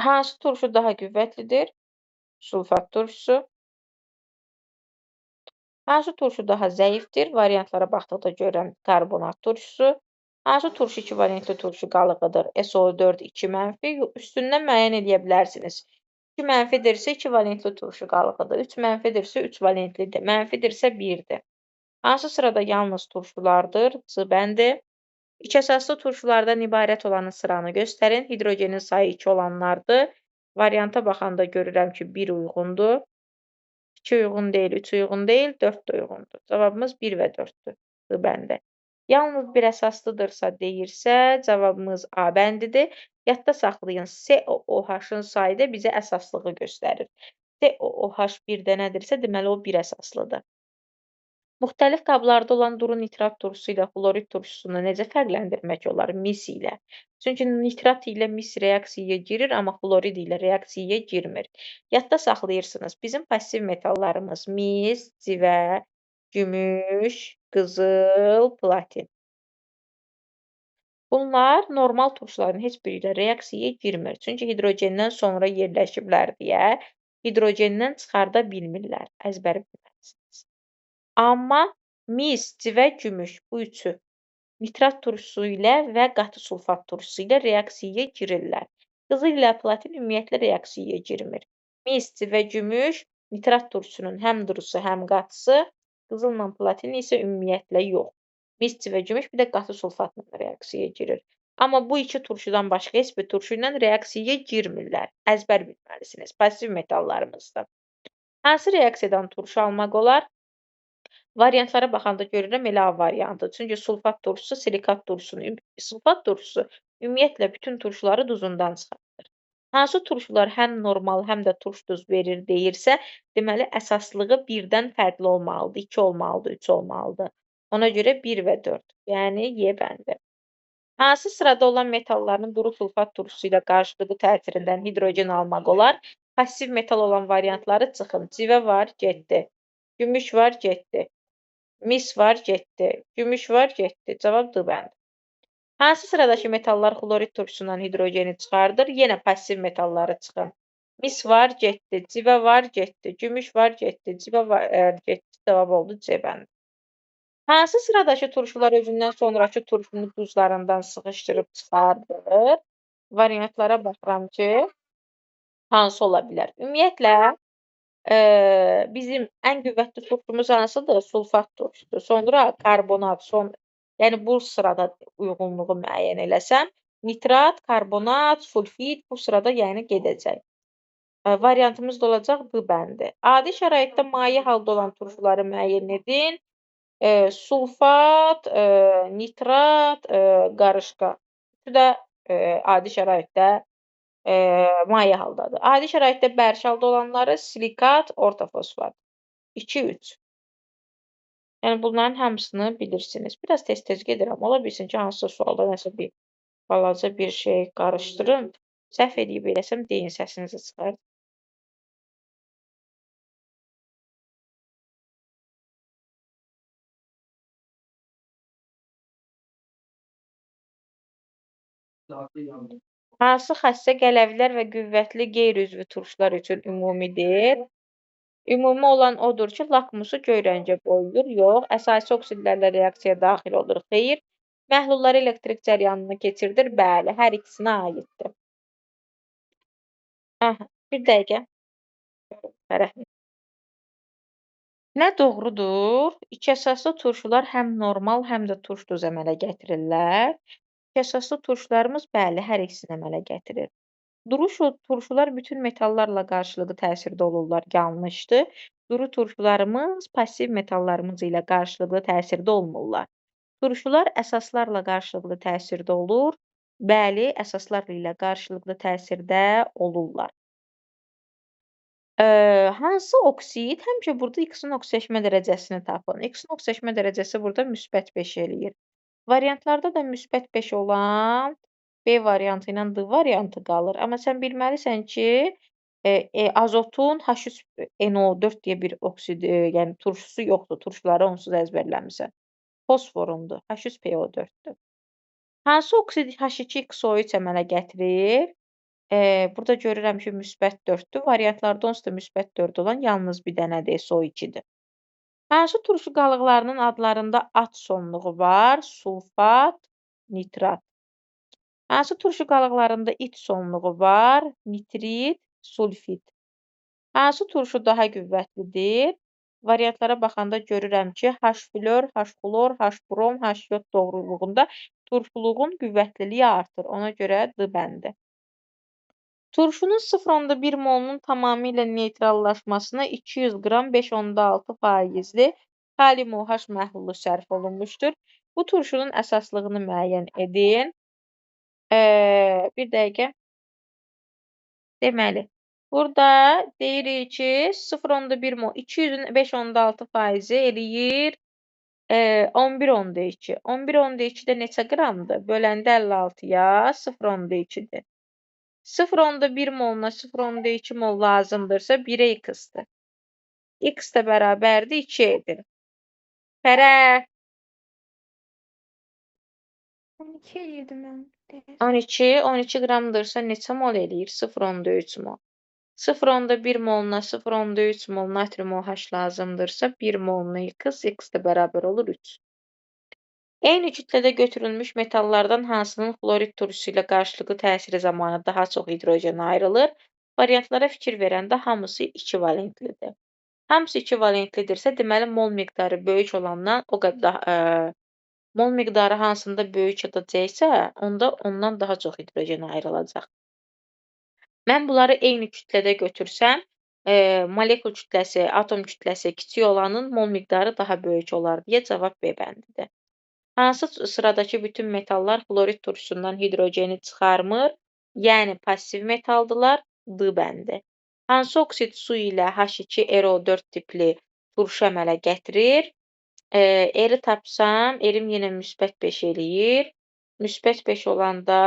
Hansı turşu daha qüvvətlidir? Sulfat turşusu. Hansı turşu daha zəifdir? Variantlara baxdıqda görürəm karbonat turşusu. Hansı turşu 2 valentli turşu qalıqıdır? SO4 2 mənfi. Üstündən müəyyən edə bilərsiniz. 2 mənfidirsə 2 valentli turşu qalıqıdır. 3 mənfidirsə 3 valentlidir. Mənfidirsə 1-dir. Hansı sırada yalnız turşulardır? C bəndi. İç əsaslı turşulardan ibarət olanın sıranı göstərin. Hidrogenin sayı 2 olanlardır. Varianta baxanda görürəm ki, 1 uyğundur. 2 uyğun deyil, 3 uyğun deyil, 4 də uyğundur. Cavabımız 1 və 4-dür. D bəndi. Yalnız bir əsaslıdırsa deyirsə, cavabımız A bəndidir. Yadda saxlayın, SOOH-ın sayı da bizə əsaslığı göstərir. SOOH 1 dənədirsə, deməli o bir əsaslıdır. Müxtəlif qablarda olan duru nitrat turşusu ilə xlorid turşusunu necə fərqləndirmək olar? Mis ilə. Çünki nitrat ilə mis reaksiyaya girir, amma xlorid ilə reaksiyaya girmir. Yadda saxlayırsınız. Bizim passiv metallarımız mis, civə, gümüş, qızıl, platin. Bunlar normal turşuların heç biri ilə reaksiyaya girmir. Çünki hidrogendən sonra yerləşiblər deyə hidrogendən çıxarda bilmirlər. Əzbər bilməlisiniz. Amma mis, civə, gümüş bu üçü nitrat turşusu ilə və qatı sulfat turşusu ilə reaksiyaya girirlər. Qızıl ilə platin ümumiyyətlə reaksiyaya girmir. Mis, civə, gümüş nitrat turşusunun həm durusu, həm qatısı, qızılla platin isə ümumiyyətlə yox. Mis, civə, gümüş bir də qatı sulfatla reaksiyaya girir. Amma bu iki turşudan başqa heç bir turşu ilə reaksiyaya girmirlər. Əzbər bilməlisiniz. Passiv metallarımızdır. Hansı reaksiyadan turşu almaq olar? Variantlara baxanda görürəm elə A variantı. Çünki sulfat turşusu sulfat turşusu ümumiyyətlə bütün turşuları duzundan çıxardır. Hansı turşular həm normal, həm də turş duz verir deyirsə, deməli əsaslığı 1-dən fərqli olmalıdır, 2 olmalıdır, 3 olmalıdır. Ona görə 1 və 4. Yəni Y bəndi. Hansı sırada olan metalların duru sulfat turşusu ilə qarşılıqlı təsirindən hidrogen almaq olar? Passiv metal olan variantları çıxın. Civə var, getdi. Gümüş var, getdi. Mis var, getdi. Gümüş var, getdi. Cavab D bəndi. Hansı sıradakı metallar xlorid turşusundan hidrogeni çıxardır? Yenə passiv metalları çıxın. Mis var, getdi. Civə var, getdi. Gümüş var, getdi. Civə var, getdi. Cavab oldu C bəndi. Hansı sıradakı turşular özündən sonrakı turşunu duzlarından sıxışdırıb çıxardır? Variantlara baxıram ki, hansı ola bilər? Ümumiyyətlə, bizim ən qüvvətli turşumuz hansıdır? Sulfat turşusudur. Sonra karbonat, yəni bu sırada uyğunluğu müəyyən eləsəm, nitrat, karbonat, sulfit bu sırada yəni gedəcək. Variantımız da olacaq B bəndi. Adi şəraitdə maye halda olan turşuları müəyyən edin. Sulfat, nitrat, qarışqa. Bu da adi şəraitdə maye haldadır. Adi şəraitdə bərk halda olanları silikat, orta fosfat. 2, 3. Yəni bunların hamısını bilirsiniz. Biraz tez-tez gedirəm. Ola bilsin ki, hansısa sualda nəsə bir balaca bir şey qarışdırım. Səhv edib eləsəm deyin, səsinizi çıxarın. Hansı xəstə qələvlər və qüvvətli qeyri-üzvü turşular üçün ümumidir? Ümumi olan odur ki, lakmusu göy rəngə boyayır. Yox. Əsasi oksidlərlə reaksiyaya daxil olur. Xeyr. Məhlulları elektrik cəryanını keçirdir. Bəli, hər ikisinə aiddir. Aha, bir dəqiqə. Fərəhmi. Nə doğrudur? İki əsaslı turşular həm normal, həm də turş duz əmələ gətirirlər. İki əsaslı turşularımız bəli, hər ikisini əmələ gətirir. Duru turşular bütün metallarla qarşılıqlı təsirdə olurlar. Yanlışdır. Duru turşularımız passiv metallarımız ilə qarşılıqlı təsirdə olmurlar. Turşular əsaslarla qarşılıqlı təsirdə olur. Bəli, əsaslar ilə qarşılıqlı təsirdə olurlar. Hansı oksid? Həmişə burada X-in oksidaşma dərəcəsini tapın. X-in oksidaşma dərəcəsi burada müsbət 5 eləyir. Variantlarda da müsbət 5 olan B variantı ilə D variantı qalır. Amma sən bilməlisən ki, azotun H3NO4 deyə bir oksid, yəni turşusu yoxdur. Turşuları onsuz əzbərləmisən. Fosforundur. H3PO4-dür. Hansı oksid H2XO3 əmələ gətirir? Burada görürəm ki, müsbət 4-dür. Variantlarda onsuz da müsbət 4 olan yalnız bir dənədir, SO2-dir. Hansı turşu qalıqlarının adlarında at sonluğu var? Sulfat, nitrat. Hansı turşu qalıqlarında it sonluğu var? Nitrit, sulfit. Hansı turşu daha qüvvətlidir? Variantlara baxanda görürəm ki, H-flor, H-xlor, H-brom, H-yod doğruluğunda turşuluğun qüvvətliliyi artır. Ona görə D bəndi. Turşunun 0,1 molunun tamamilə neytrallaşmasına 200 qram 5,6%li kalium OH məhlulu sərf olunmuşdur. Bu turşunun əsaslığını müəyyən edin. Bir dəqiqə. Deməli, burada deyirik ki, 0,1 mol 200-ün 5,6% eləyir 11,2. 11,2 də neçə qramdır? Böləndə 56-ya 0,2-dir. 0,1 moluna 0,2 mol lazımdırsa 1-ə x-dir. X də bərabərdir 2 edir. Fərə 12 eləyirdim mən. 12 qramdırsa neçə mol eləyir? 0,3 mol. 0,1 moluna 0,3 mol natrium OH lazımdırsa 1 moluna x də bərabər olur 3. Eyni kütlədə götürülmüş metallardan hansının xlorid turşusu ilə qarşılıqlı təsiri zamanı daha çox hidrogen ayrılır? Variantlara fikir verəndə hamısı 2 valentlidir. Hamısı 2 valentlidirsə, deməli mol miqdarı böyük olandan o qədər mol miqdarı hansında böyük olacaqsa, onda ondan daha çox hidrogen ayrılacaq. Mən bunları eyni kütlədə götürsəm, molekul kütləsi, atom kütləsi kiçik olanın mol miqdarı daha böyük olar deyə cavab B bəndidir. Hansı sıradakı bütün metallar xlorid turşusundan hidrogeni çıxarmır? Yəni passiv metaldırlar. D bəndi. Hansı oksid su ilə H2SO4 tipli turşu əmələ gətirir? Eri tapsam, erim yenə müsbət 5 eləyir. Müsbət 5 olanda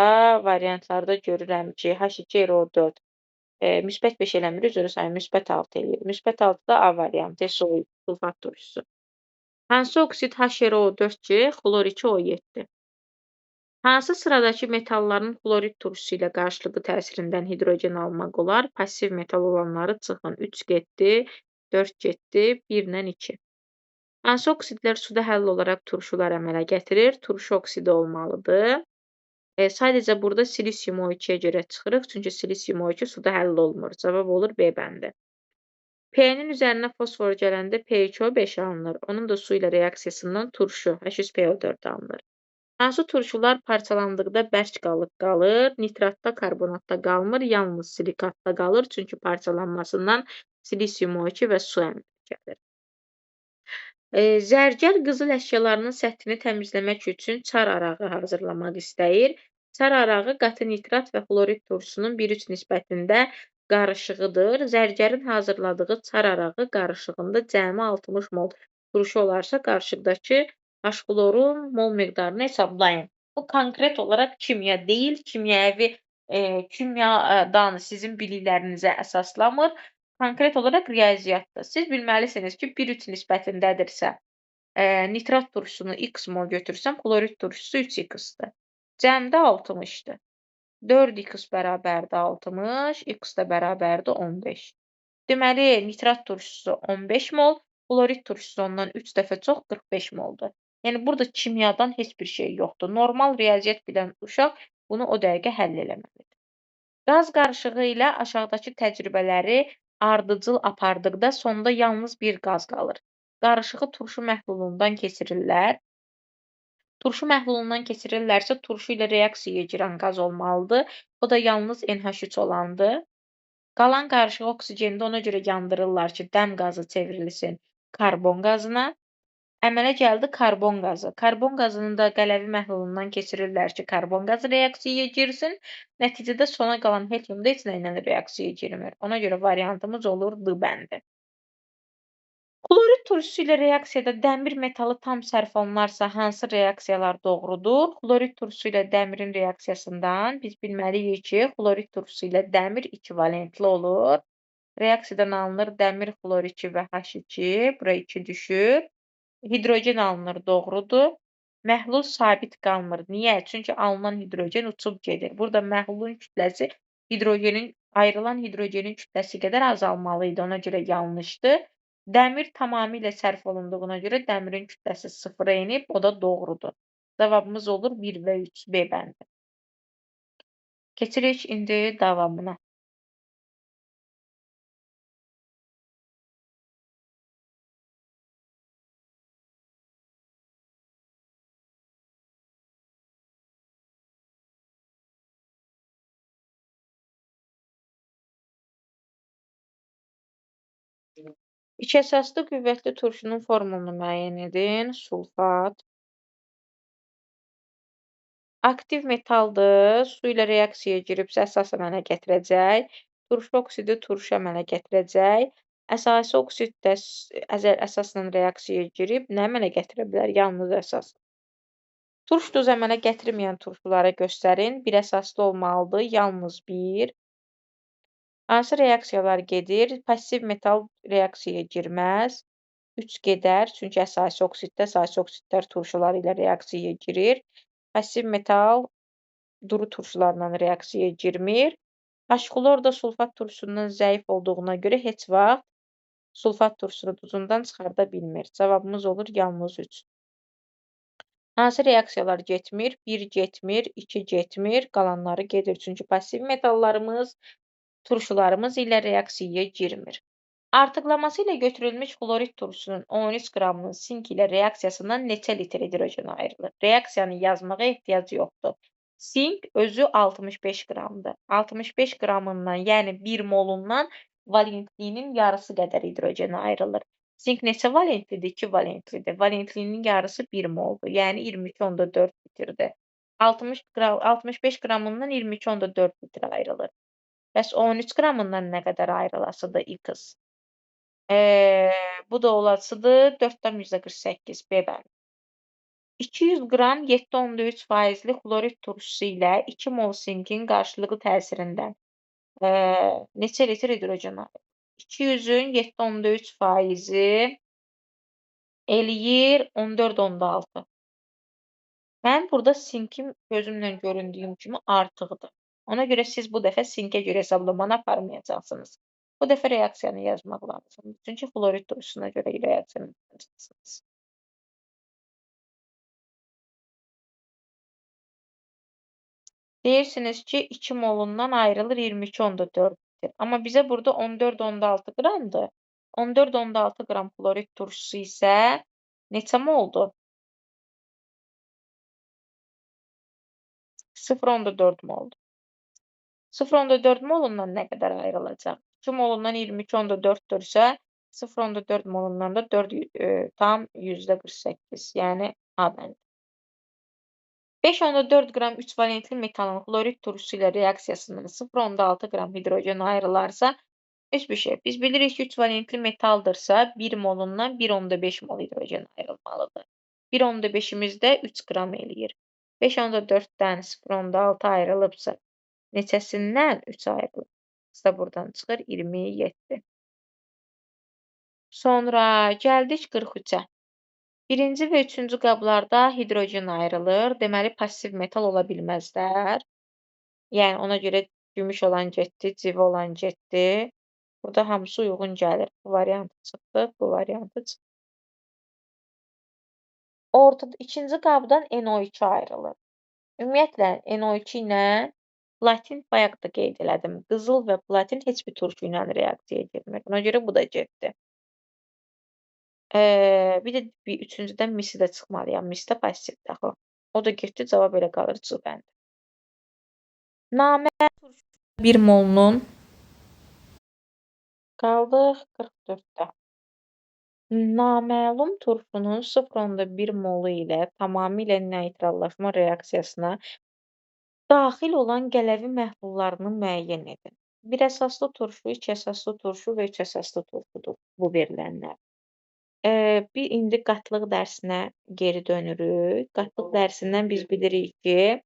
variantlarda görürəm ki, H2SO4 müsbət 5 eləmir, üzr sayın, müsbət 6 eləyir. Müsbət 6 da A variantı, sulfat turşusu. Hansı oksid HRO4-cü, xlor 2O7-dir? Hansı sıradakı metalların xlorid turşusu ilə qarşılıqlı təsirindən hidrogen almaq olar? Passiv metal olanları çıxın. 3 getdi, 4 getdi, 1 ilə 2. Hansı oksidlər suda həll olaraq turşular əmələ gətirir? Turşu oksidi olmalıdır. Sadəcə burada silisium O2-yə görə çıxırıq, çünki silisium O2 suda həll olmur. Cavab olur B bəndi. P-nin üzərinə fosfor gələndə P2O5 alınır. Onun da su ilə reaksiyasından turşu H3PO4 alınır. Hansı turşular parçalandıqda bərk qalıq qalır? Nitratda, karbonatda qalmır, yalnız silikatda qalır, çünki parçalanmasından silisium O2 və su əmələ gəlir. Zərgər qızıl əşyalarının səthini təmizləmək üçün çar arağı hazırlamaq istəyir. Çar arağı qatı nitrat və xlorid turşusunun 1:3 nisbətində qarışığıdır. Zərgərin hazırladığı çar arağı qarışığında cəmi 60 mol turşu olarsa, qarışıqdakı H-xlorun mol miqdarını hesablayın. Bu konkret olaraq kimya deyil, kimyadan sizin biliklərinizə əsaslamır. Konkret olaraq riyaziyyatdır. Siz bilməlisiniz ki, 1:3 nisbətindədirsə, nitrat turşusunu x mol götürsəm, xlorid turşusu 3x-dir. Cəmdə 60-dır. 4x bərabərdir 60, x də bərabərdir 15. Deməli, nitrat turşusu 15 mol, xlorid turşusu ondan 3 dəfə çox 45 moldur. Yəni, burada kimyadan heç bir şey yoxdur. Normal riyaziyyat bilən uşaq bunu o dəqiqə həll eləməlidir. Qaz qarışığı ilə aşağıdakı təcrübələri ardıcıl apardıqda sonda yalnız bir qaz qalır. Qarışığı turşu məhlulundan keçirirlər. Turşu məhlulundan keçirirlərsə, turşu ilə reaksiyaya girən qaz olmalıdır. O da yalnız NH3 olandır. Qalan qarışıq oksigeni də ona görə yandırırlar ki, dəm qazı çevrilsin karbon qazına. Əmələ gəldi karbon qazı. Karbon qazını da qələvi məhlulundan keçirirlər ki, karbon qazı reaksiyaya girsin. Nəticədə sona qalan helium da heç nə ilə reaksiyaya girmir. Ona görə variantımız olur D bəndi. Xlorid turşusu ilə reaksiyada dəmir metalı tam sərf olunarsa, hansı reaksiyalar doğrudur? Xlorid turşusu ilə dəmirin reaksiyasından biz bilməliyik ki, xlorid turşusu ilə dəmir 2 valentli olur. Reaksiyadan alınır dəmir xlor 2 və H2, bura 2 düşür. Hidrogen alınır, doğrudur. Məhlul sabit qalmır. Niyə? Çünki alınan hidrogen uçub gedir. Burada məhlulun kütləsi ayrılan hidrogenin kütləsi qədər azalmalı idi. Ona görə yanlışdır. Dəmir tamamilə sərf olunduğuna görə dəmirin kütləsi 0-a enib, o da doğrudur. Cavabımız olur 1 və 3 B bəndi. Keçirik indi davamına. İki əsaslı qüvvətli turşunun formulunu müəyyən edin. Sulfat. Aktiv metaldır. Su ilə reaksiyaya giribsə əsas əmələ gətirəcək. Turşu oksidi turşu əmələ gətirəcək. Əsasi oksid də əsasla reaksiyaya girib nə əmələ gətirə bilər? Yalnız əsas. Turş duz əmələ gətirməyən turşuları göstərin. Bir əsaslı olmalıdır. Yalnız bir. Hansı reaksiyalar gedir? Passiv metal reaksiyaya girməz. 3 gedər, çünki əsasi oksidlər turşuları ilə reaksiyaya girir. Passiv metal duru turşularla reaksiyaya girmir. Aşxlor da sulfat turşusundan zəif olduğuna görə heç vaxt sulfat turşusunu duzundan çıxarda bilmir. Cavabımız olur yalnız 3. Hansı reaksiyalar getmir? 1 getmir, 2 getmir, qalanları gedir. Çünki passiv metallarımız turşularımız ilə reaksiyaya girmir. Artıqlaması ilə götürülmüş xlorid turşusunun 13 qramının sink ilə reaksiyasından neçə litr hidrogen ayrılır? Reaksiyanı yazmağa ehtiyac yoxdur. Sink özü 65 qramdır. 65 qramından, yəni 1 molundan valentliyinin yarısı qədər hidrogen ayrılır. Sink neçə valentlidir? 2 valentlidir. Valentliyinin yarısı 1 moldur, yəni 22,4 litrdir. 65 qramından 22,4 litr ayrılır. Bəs 13 qramından nə qədər ayrılasıdır X? Bu da olasıdır 4,48 B bəndi. 200 qram 7,3 faizli xlorid turşusu ilə 2 mol sinkin qarşılıqlı təsirindən neçə litr hidrogen ayrılır? 200-ün 7,3 faizi eləyir 14,6. Mən burada sinkim gözümlə göründüyüm kimi artıqdır. Ona görə siz bu dəfə sinkə görə hesablamanı aparmayacaqsınız. Bu dəfə reaksiyanı yazmaq lazımdır. Çünki xlorid turşusuna görə reaksiyanı yazacaqsınız. Deyirsiniz ki, 2 molundan ayrılır 22,4 litr. Amma bizə burada 14,6 qramdır. 14,6 qram xlorid turşusu isə neçə moldur? 0,4 moldur. 0,4 molundan nə qədər ayrılacaq? 2 molundan 22,4-dürsə, 0,4 molundan da 4,48, yəni A bəndi. 5,4 qram 3 valentli metalın xlorid turşusu ilə reaksiyasından 0,6 qram hidrogen ayrılarsa, heç bir şey. Biz bilirik ki, 3 valentli metaldırsa, 1 molundan 1,5 mol hidrogen ayrılmalıdır. 1,5-imiz də 3 qram eləyir. 5,4-dən 0,6 ayrılıbsa, neçəsindən 3 ayrılır? İşte buradan çıxır 27. Sonra gəldik 43-ə. Birinci və üçüncü qablarda hidrogen ayrılır. Deməli, passiv metal ola bilməzlər. Yəni, ona görə gümüş olan getdi, civə olan getdi. Burada hamısı uyğun gəlir. Bu variantı çıxdı, bu variantı çıxdı. Ortada ikinci qabdan NO2 ayrılır. Ümumiyyətlə, NO2 ilə platin bayaq da qeyd elədim. Qızıl və platin heç bir turşu ilə reaksiyaya girmir. Ona görə bu da getdi. Bir də üçüncüdən misi də çıxmalıyam. Mis də passivdir axı. O da getdi, cavab elə qalır C bəndi. Naməlum turşu 1 molunun qaldıq 44-də. Naməlum turşunun 0,1 molu ilə tamamilə neytrallaşma reaksiyasına daxil olan qələvi məhlullarını müəyyən edin. 1 əsaslı turşu, 2 əsaslı turşu və 3 əsaslı turşudur bu verilənlər. İndi qatlıq dərsinə geri dönürük. Qatlıq dərsindən biz bilirik ki,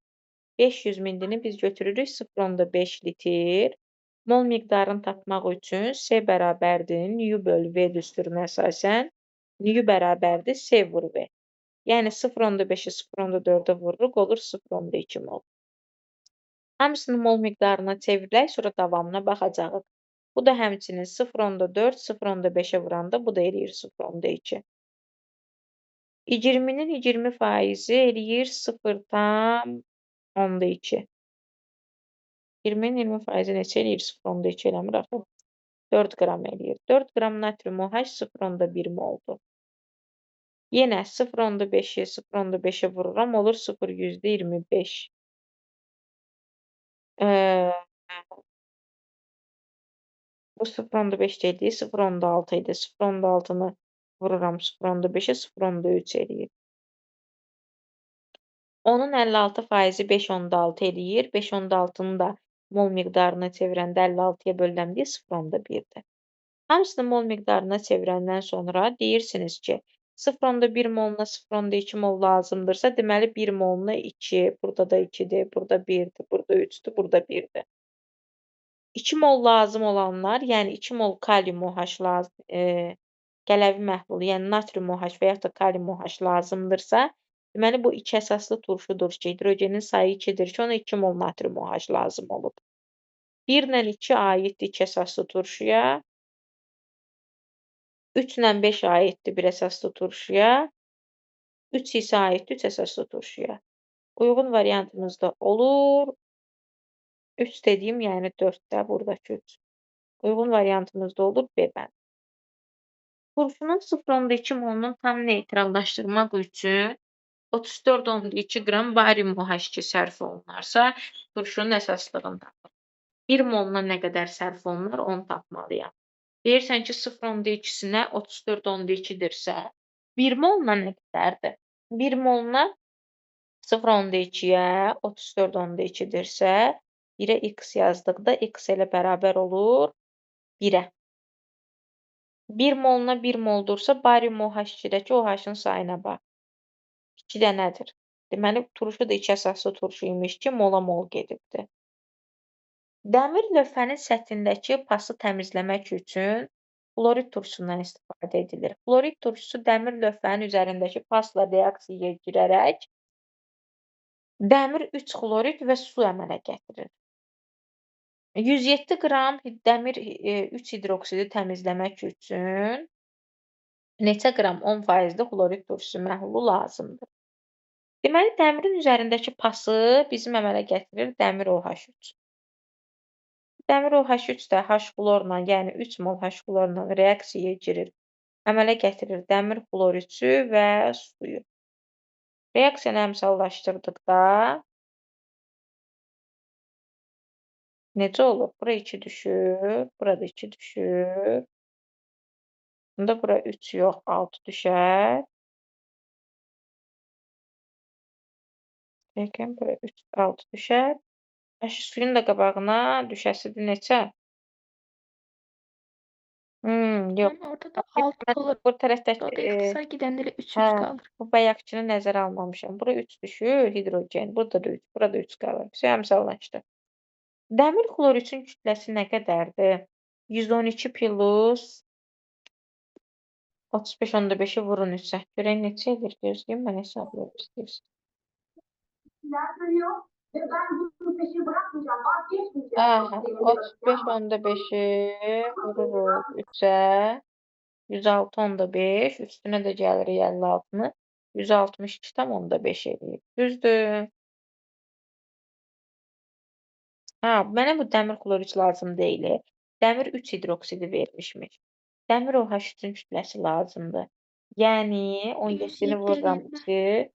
500 milini biz götürürük 0,5 litr. Mol miqdarını tapmaq üçün S bərabərdir NU bölü V düsturuna əsasən NU bərabərdir S vur V. Yəni 0,5-i 0,4-ə vururuq, olur 0,2 mol. Hamısını mol miqdarına çevirək, sonra davamına baxacağıq. Bu da həmçinin 0,4, 0,5-ə vuranda bu da eləyir 0,2. 20-nin 20% eləyir 0,2. 20-nin 20% neçə eləyir? 0,2 eləmir axı. 4 qram eləyir. 4 qram natrium OH 0,1 moldur. Yenə 0,5-i 0,5-ə vururam, olur 0,25. Bu 0,5 deyildi, 0,6 idi. 0,6-nı vururam 0,5-ə, 0,3 eləyir. Onun 56% 5,6 eləyir. 5,6-nı da mol miqdarına çevirəndə 56-ya bölünəndə 0,1-dir. Hamısını mol miqdarına çevirəndən sonra deyirsiniz ki, 0,1 moluna 0,2 mol lazımdırsa, deməli 1 moluna 2, burada da 2-dir, burada 1-dir, burada 3-dür, burada 1-dir. 2 mol lazım olanlar, yəni 2 mol kalium OH qələvi məhlulu, yəni natrium OH və yaxud da kalium OH lazımdırsa, deməli bu 2 əsaslı turşudur ki, hidrogenin sayı 2-dir ki, ona 2 mol natrium OH lazım olub. 1 ilə 2 aiddir 2 əsaslı turşuya. 3 ilə 5 aiddir 1 əsaslı turşuya. 3 isə aiddir 3 əsaslı turşuya. Uyğun variantımız da olur. 3 dediyim, yəni 4 də buradakı 3. Uyğun variantımız da olur B bənd. Turşunun 0,2 molunu tam neytrallaşdırmaq üçün 34,2 qram barium OH2 sərf olunarsa, turşunun əsaslığını tapın. 1 moluna nə qədər sərf olunur, onu tapmalıyam. Deyirsən ki, 0,2-sinə 34,2-dirsə, 1 moluna nə qədərdir? 1 moluna 0,2-yə 34,2-dirsə, 1-ə x yazdıqda x elə bərabər olur 1-ə. 1 moluna 1 moldursa, barium OH2-dəki OH-ın sayına bax. 2 dənədir. Deməli, turşu da 2 əsaslı turşu imiş ki, mola mol gedibdir. Dəmir lövhənin səthindəki pası təmizləmək üçün xlorid turşusundan istifadə edilir. Xlorid turşusu dəmir lövhənin üzərindəki pasla reaksiyaya girərək dəmir 3 xlorid və su əmələ gətirir. 107 qram dəmir 3 hidroksidi təmizləmək üçün neçə qram 10%-li xlorid turşusu məhlulu lazımdır? Deməli, dəmirin üzərindəki pası bizim əmələ gətirir dəmir OH3. Dəmir OH3 də H xlorla, yəni 3 mol H xlorla reaksiyaya girir. Əmələ gətirir dəmir xloridsi və suyu. Reaksiyanı əmsallaşdırdıqda necə olur? Bura 2 düşür, burada 2 düşür. Bunda bura 3 yox, 6 düşər. Yəqin bura 3, 6 düşər. Suyun da qabağına düşəsidir neçə? Yox. Yani orada da 6 olur. Bu tərəfdəki O da ixtisar gedəndə elə 3 hə, qalır. bu bayaqkını nəzərə almamışam. Bura 3 düşür, hidrogen. Burada da 3, burada 3 qalır. Əmsallaşdır. Dəmir xloridin kütləsi nə qədərdir? 112 plus 35,5-i vurun 3-ə. Görək neçə edir? Gözləyim, mən hesablayım istəyirsən. Hə, 35,5-i vururuq 3-ə. 106,5, üstünə də gəlirik 56-nı. 162,5 eləyir. Düzdür. Hə, mənə bu dəmir xlorid lazım deyil. Dəmir 3 hidroksidi vermişmiş. Dəmir OH3-ün kütləsi lazımdır. Yəni 17-ni vururam 2,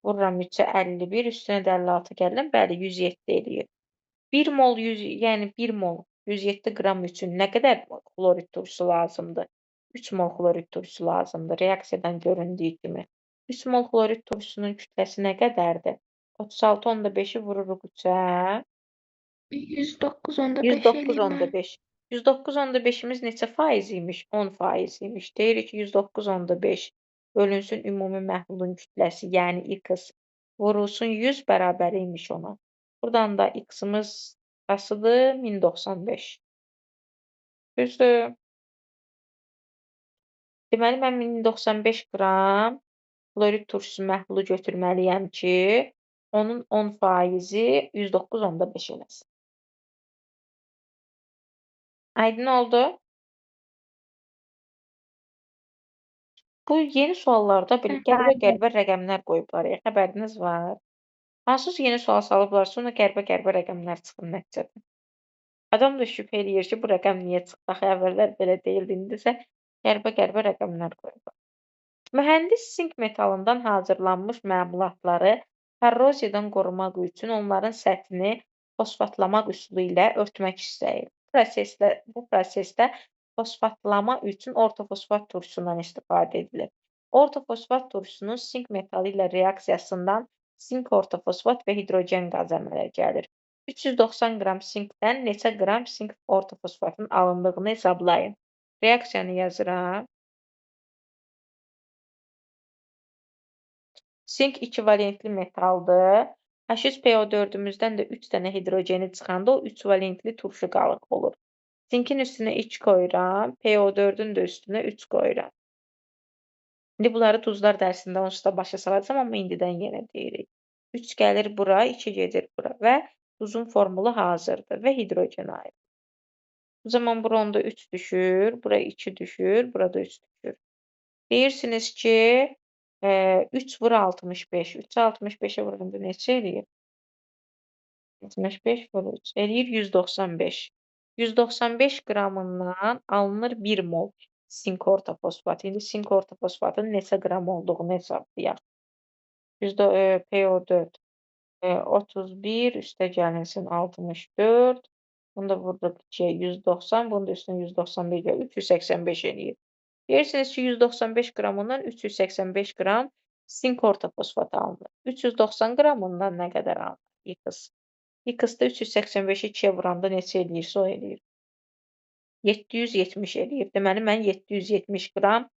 vururam 3-ə 51, üstünə də 56 gəlirəm. Bəli, 107 eləyir. 1 mol 100, yəni 1 mol 107 qram üçün nə qədər xlorid turşusu lazımdır? 3 mol xlorid turşusu lazımdır. Reaksiyadan göründüyü kimi. 3 mol xlorid turşusunun kütləsi nə qədərdir? 36,5-i vururuq 3-ə. 109,5 eləyir mən. 109,5. 109,5-imiz neçə faiz imiş? 10% imiş. Deyirik ki, 109,5 bölünsün ümumi məhlulun kütləsi, yəni x vurulsun 100 bərabər imiş ona. Buradan da x-imiz kaçıdır? 1095. Düzdür. Deməli, mən 1095 qram xlorid turşusu məhlulu götürməliyəm ki, Onun 10% 109.5 eləsin. Aydın oldu? Bu yeni suallarda belə qəribə-qəribə rəqəmlər qoyublar. Xəbəriniz var? Hansısa yeni sual salıblar, sonra qəribə-qəribə rəqəmlər çıxır nəticədə. Adam da şübhə eləyir ki, bu rəqəm niyə çıxdı? Axı əvvəllər belə deyildi. İndi isə qəribə-qəribə rəqəmlər qoyublar. Mühəndis sink metalından hazırlanmış məmulatları korroziyadan qorumaq üçün onların səthini fosfatlamaq üsulu ilə örtmək istəyir. Bu prosesdə fosfatlama üçün ortofosfat turşusundan istifadə edilir. Ortofosfat turşusunun sink metalı ilə reaksiyasından sink ortofosfat və hidrogen qazı əmələ gəlir. 390 qram sinkdən neçə qram sink ortofosfatın alındığını hesablayın. Reaksiyanı yazıram. Sink ikivalentli metaldır. H3PO4-ümüzdən də 3 dənə hidrogeni çıxanda o 3 valentli turşu qalıq olur. Sinkin üstünə 2 qoyuram, PO4-ün də üstünə 3 qoyuram. İndi bunları duzlar dərsində onsuz da başa salacağam, amma indidən yenə deyirik. 3 gəlir bura, 2 gedir bura və duzun formulu hazırdır və hidrogen ayrılır. O zaman bura onda 3 düşür, bura 2 düşür, burada 3 düşür. Deyirsiniz ki, 3 vur 65. 3-ü 65-ə vuranda neçə eləyir? 75 vur 3 eləyir 195. 195 qramından alınır 1 mol sink ortofosfat. İndi sink ortofosfatın neçə qram olduğunu hesablayaq. PO4 31 üstə gəlinsin 64. Bunu da vurduq 2-yə 190. Bunu da üstünə 195 gəlir. 385 eləyir. Deyirsiniz ki, 195 qramından 385 qram sink ortofosfat alınır. 390 qramından nə qədər alınır? X. X-da 385-i 2-yə vuranda neçə eləyirsə o eləyir. 770 eləyir. Deməli, mən 770 qram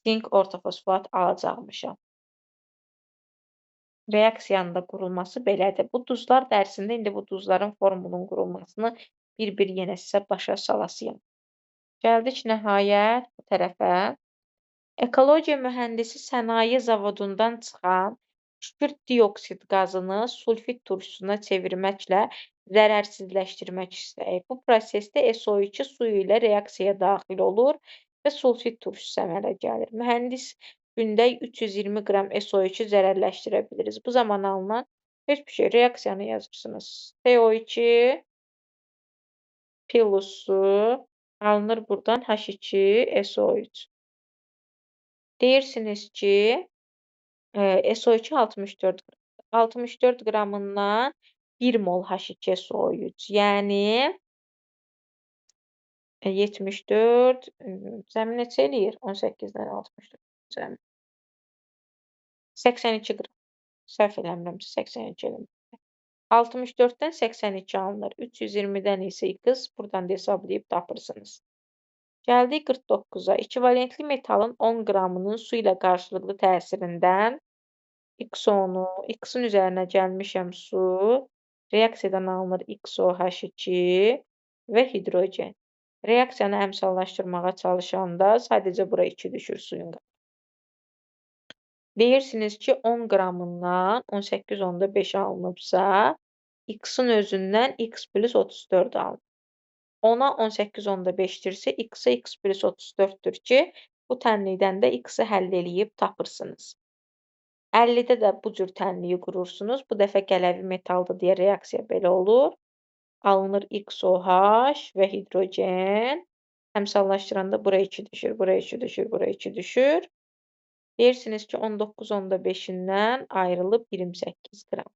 sink ortofosfat alacaqmışam. Reaksiyanın da qurulması belədir. Bu duzlar dərsində indi bu duzların formulunun qurulmasını bir-bir yenə sizə başa salasıyam. Gəldik nəhayət bu tərəfə. Ekologiya mühəndisi sənaye zavodundan çıxan kükürt dioksid qazını sulfit turşusuna çevirməklə zərərsizləşdirmək istəyir. Bu prosesdə SO2 suyu ilə reaksiyaya daxil olur və sulfit turşusu əmələ gəlir. Mühəndis gündə 320 qram SO2 zərərləşdirə biliriz. Bu zaman alınan heç bir şey, reaksiyanı yazırsınız. CO2 plus su alınır buradan H2SO3. Deyirsiniz ki, SO2 64 qram. 64 qramından 1 mol H2SO3. Yəni 74 cəmi neçə eləyir? 18-dən 64 cəmi. 82 qram. Səhv eləmirəmsə 82 eləmirəm. 64-dən 82 alınır. 320-dən isə X buradan da hesablayıb tapırsınız. Gəldik 49-a. İkivalentli metalın 10 qramının su ilə qarşılıqlı təsirindən X10-u, X-in üzərinə gəlmişəm su, reaksiyadan alınır XOH2 və hidrogen. Reaksiyanı əmsallaşdırmağa çalışanda sadəcə bura 2 düşür suyun qatı. Deyirsiniz ki, 10 qramından 18.5 alınıbsa, X-in özündən X plus 34 alınır. Ona 18.5-dirsə, X-a X plus 34-dür ki, bu tənlikdən də X-i həll eləyib tapırsınız. 50-də də bu cür tənliyi qurursunuz. Bu dəfə qələvi metaldır deyə reaksiya belə olur. Alınır XOH və hidrogen. Əmsallaşdıranda bura 2 düşür, bura 2 düşür, bura 2 düşür. Deyirsiniz ki, 19.5-dən ayrılıb 28 qram.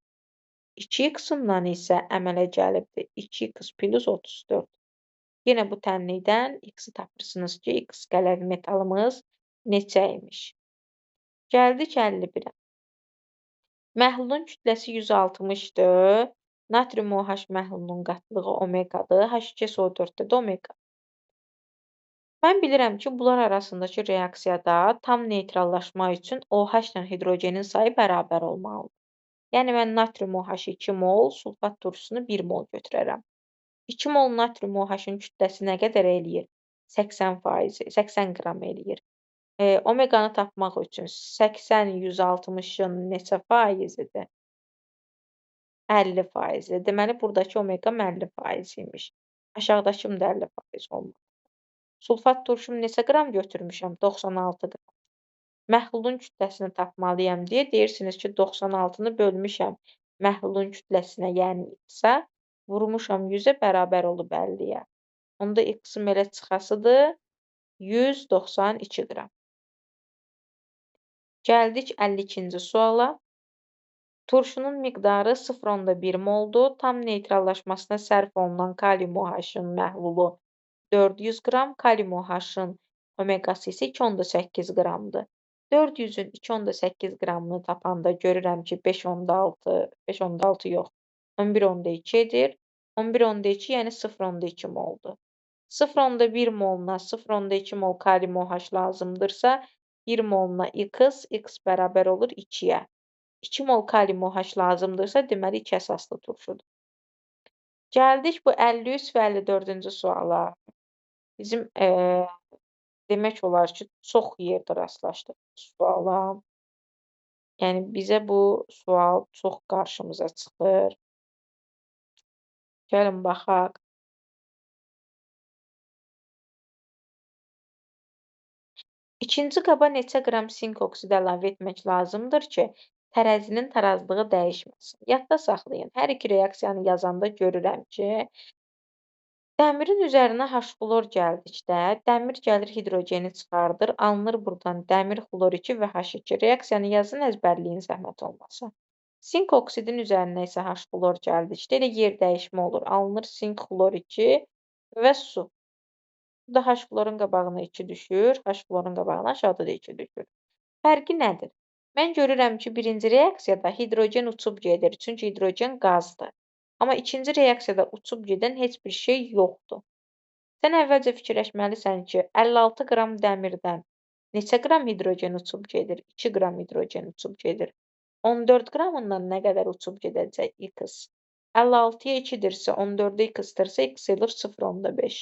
2x-ından isə əmələ gəlibdir 2x plus 34. Yenə bu tənlikdən x-i tapırsınız ki, x qələvi metalımız neçə imiş. Gəldik 51-ə. Məhlulun kütləsi 160-dır. Natrium OH məhlulunun qatılığı omeqadır. H2SO4-də də omega. Mən bilirəm ki, bunlar arasındakı reaksiyada tam neytrallaşma üçün OH ilə hidrogenin sayı bərabər olmalıdır. Yəni, mən natrium OH-ı 2 mol, sulfat turşusunu 1 mol götürərəm. 2 mol natrium OH-ın kütləsi nə qədər eləyir? 80%, 80 qram eləyir. Omeqanı tapmaq üçün 80 160-ın neçə faizidir? 50%. Deməli, burdakı omeqam 50% imiş. Aşağıdakım da 50% olmalı. Sulfat turşumu neçə qram götürmüşəm? 96 qram. Məhlulun kütləsini tapmalıyam deyə deyirsiniz ki, 96-nı bölmüşəm məhlulun kütləsinə, yəni x-ə, vurmuşam 100-ə bərabər olub 50-yə. Onda x-im elə çıxasıdır 192 qram. Gəldik 52-ci suala. Turşunun miqdarı 0,1 moldur. Tam neytrallaşmasına sərf olunan kalium OH-ın məhlulu 400 qram, kalium OH-ın omeqası isə 2,8 qramdır. 400-ün 2,8 qramını tapanda görürəm ki, 5,6 yox, 11,2 edir. 11,2 yəni 0,2 moldur. 0,1 moluna 0,2 mol kalium OH lazımdırsa, 1 moluna x bərabər olur 2-yə. 2 mol kalium OH lazımdırsa, deməli 2 əsaslı turşudur. Gəldik bu 53 və 54-cü suala. Bizim demək olar ki, çox yerdə rastlaşdıq bu suala. Yəni bizə bu sual çox qarşımıza çıxır. Gəlin baxaq. İkinci qaba neçə qram sink oksidi əlavə etmək lazımdır ki, tərəzinin tarazlığı dəyişməsin? Yadda saxlayın. Hər iki reaksiyanı yazanda görürəm ki, dəmirin üzərinə H-xlor gəldikdə, dəmir gəlir hidrogeni çıxardır, alınır buradan dəmir xlor 2 və H2. Reaksiyanı yazın, əzbərləyin zəhmət olmasa. Sink oksidin üzərinə isə H-xlor gəldikdə elə yer dəyişmə olur. Alınır sink xlor 2 və su. Burada H-xlorun qabağına 2 düşür, H-xlorun qabağına aşağıda da 2 düşür. Fərqi nədir? Mən görürəm ki, birinci reaksiyada hidrogen uçub gedir, çünki hidrogen qazdır. Amma ikinci reaksiyada uçub gedən heç bir şey yoxdur. Sən əvvəlcə fikirləşməlisən ki, 56 qram dəmirdən neçə qram hidrogen uçub gedir? 2 qram hidrogen uçub gedir. 14 qramından nə qədər uçub gedəcək? X. 56-ya 2-dirsə, 14-ə x-dırsa, x elır 0,5.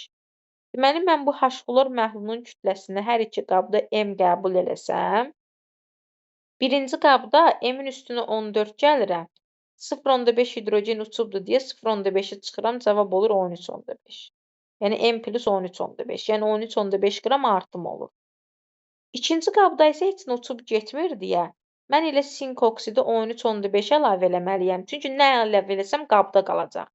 Deməli, mən bu H-xlor məhlulunun kütləsini hər iki qabda M qəbul eləsəm, birinci qabda M-in üstünə 14 gəlirəm, 0,5 hidrogen uçubdur deyə 0,5-i çıxıram, cavab olur 13,5. Yəni M plus 13,5, yəni 13,5 qram artım olur. İkinci qabda isə heç nə uçub getmir deyə, mən elə sink oksidi 13,5 əlavə eləməliyəm, çünki nə əlavə eləsəm qabda qalacaq.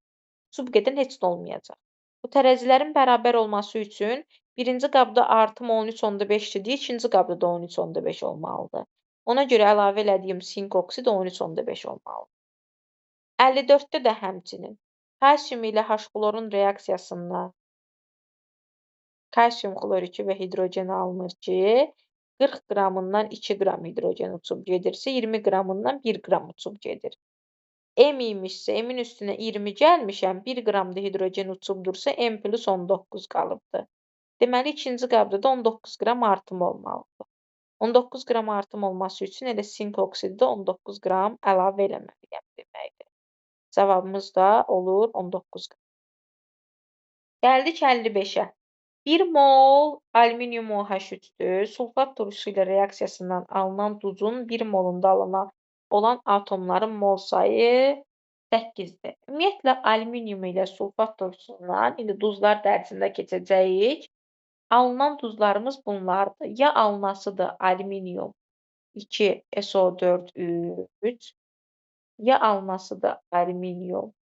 Uçub gedən heç nə olmayacaq. Bu tərəzilərin bərabər olması üçün birinci qabda artım 13,5-dir deyə, ikinci qabda da 13,5 olmalıdır. Ona görə əlavə elədiyim sink oksid 13,5 olmalıdır. 54-də də həmçinin kalsium ilə H-xlorun reaksiyasında kalsium xlor 2 və hidrogen alınır ki, 40 qramından 2 qram hidrogen uçub gedirsə, 20 qramından 1 qram uçub gedir. M imişsə, M-in üstünə 20 gəlmişəm, 1 qram da hidrogen uçubdursa, M plus 19 qalıbdır. Deməli, ikinci qabda da 19 qram artım olmalıdır. 19 qram artım olması üçün elə sink oksididə 19 qram əlavə eləməliyəm deməkdir. Cavabımız da olur 19 qram. Gəldik 55-ə. 1 mol alüminium OH3-dür. Sulfat turşusu ilə reaksiyasından alınan duzun 1 molunda olan atomların mol sayı 8-dir. Ümumiyyətlə, alüminium ilə sulfat turşusundan indi duzlar dərsində keçəcəyik. Alınan duzlarımız bunlardır. Ya alınasıdır alüminium 2 SO4 3, ya alınasıdır alüminium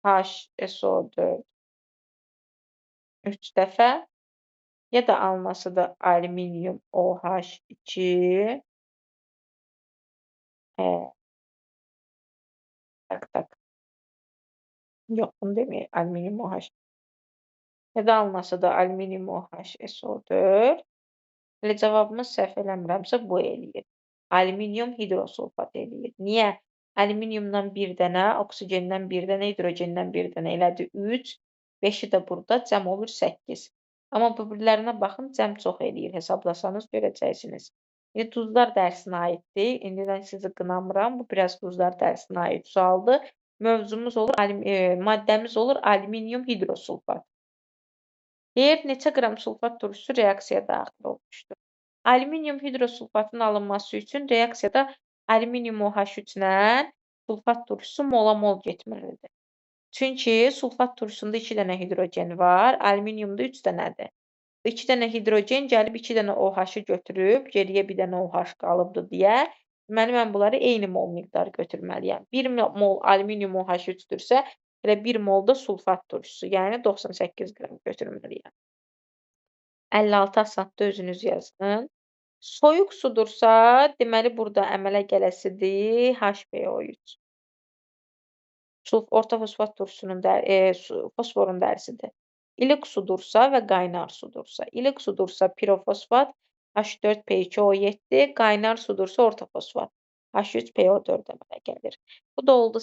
HSO4 3 dəfə, ya da alınasıdır alüminium OH2 Yox, bunu deməyək, alüminium OH. Ya da alınasıdır alüminium OH SO4. Elə cavabımız səhv eləmirəmsə bu eləyir. Alüminium hidrosulfat eləyir. Niyə? Alüminiumdan bir dənə, oksigendən bir dənə, hidrogendən bir dənə elədi 3, 5-i də burada cəm olur 8. Amma bir-birlərinə baxın, cəm çox eləyir. Hesablasanız görəcəksiniz. İndi duzlar dərsinə aiddir. İndidən sizi qınamıram. Bu biraz duzlar dərsinə aid sualdır. Mövzumuz olur, maddəmiz olur alüminium hidrosulfat. Deyir, neçə qram sulfat turşusu reaksiyaya daxil olmuşdur. Alüminium hidrosulfatın alınması üçün reaksiyada alüminium OH3 ilə sulfat turşusu mola-mol getməlidir. Çünki sulfat turşusunda 2 dənə hidrogen var, alüminiumda 3 dənədir. 2 dənə hidrogen gəlib 2 dənə OH-ı götürüb, geriyə bir dənə OH qalıbdır deyə, deməli mən bunları eyni mol miqdarı götürməliyəm. 1 mol alüminium OH3-dürsə, elə 1 mol da sulfat turşusu, yəni 98 qram götürməliyəm. 56 asadda özünüz yazın. Soyuq sudursa, deməli burada əmələ gələsidir HbO3. Orta fosfat turşusunun fosforun dərisidir. İliq sudursa və qaynar sudursa. İliq sudursa pirofosfat H4P2O7, qaynar sudursa orta fosfat H3PO4 əmələ gəlir. Bu da oldu